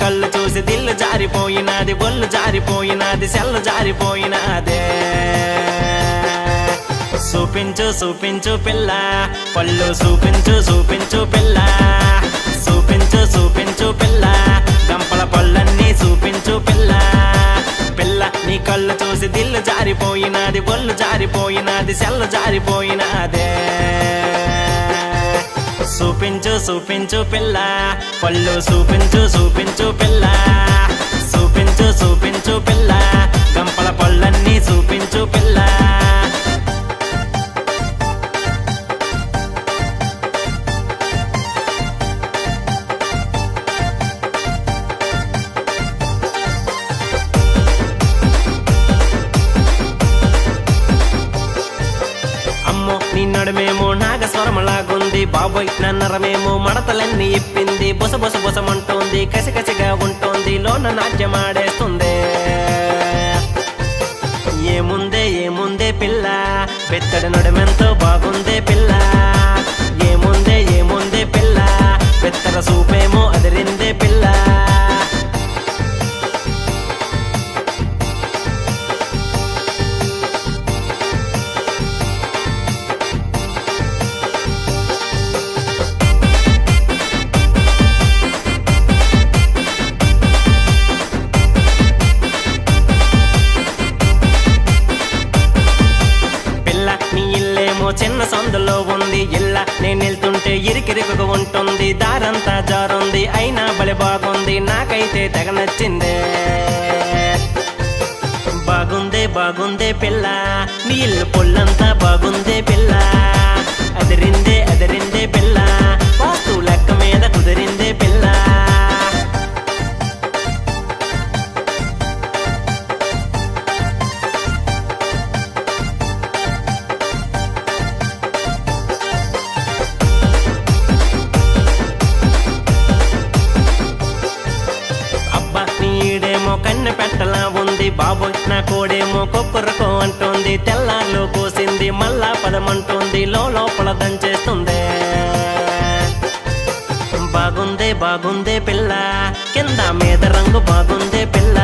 కళ్ళు చూసి దిల్లు జారిపోయినది, ఒళ్ళు జారిపోయినది, సెల్లు జారిపోయినదే. చూపించు చూపించు పిల్ల, పళ్ళు చూపించు చూపించు పిల్ల, చూపించు చూపించు పిల్ల, గంపల పళ్ళన్నీ చూపించు పిల్ల. పిల్ల నీ కళ్ళు చూసి దిల్లు జారిపోయినది, ఒళ్ళు జారిపోయినది, సెల్లు జారిపోయినదే. చూపించు చూపించు పిల్ల, పళ్ళు చూపించు చూపించు పిల్ల, చూపించు చూపించు పిల్ల, గంపల పళ్ళన్నీ చూపించు పిల్ల. అమ్మో నీ నడుమేమో నాగస్వరమలాగుంది, బాబోయ్ నన్నరమేమో మడతలన్నీ ఇప్పింది, బుస బుస బుసమంటోంది, కసికసిగా ఉంటోంది, లోన నాట్యమాడేస్తుంది. ఏముందే ఏముందే పిల్ల, బెత్తడి నడుమెంతో బాగుందే పిల్ల. ఏముందే ఏముందే పిల్ల, బెత్తర సూపేమో అదిరిందే పిల్ల. చిన్న సందులో ఉంది ఇల్ల, నేను వెళ్తుంటే ఇరికిరికగా ఉంటుంది, దారంతా జారుంది, అయినా బలి బాగుంది, నాకైతే తెగ నచ్చిందే. బాగుందే బాగుందే పిల్ల, నీ ఇల్లు పొల్లంతా బాగుందే పిల్ల. అదిరిందే అదిరిందే పిల్ల, వాస్తు లెక్క మీద కుదిరిందే పిల్ల. నీడేమో కన్నె పెట్టలా ఉంది, బాబోయ్ నా కోడేమో కొక్కురకో అంటోంది, తెల్లార్లో కోసింది మళ్ళా పదమంటోంది, లోపల దంచేస్తుంది. బాగుందే బాగుందే పిల్ల, కింద మీద రంగు బాగుందే పిల్ల.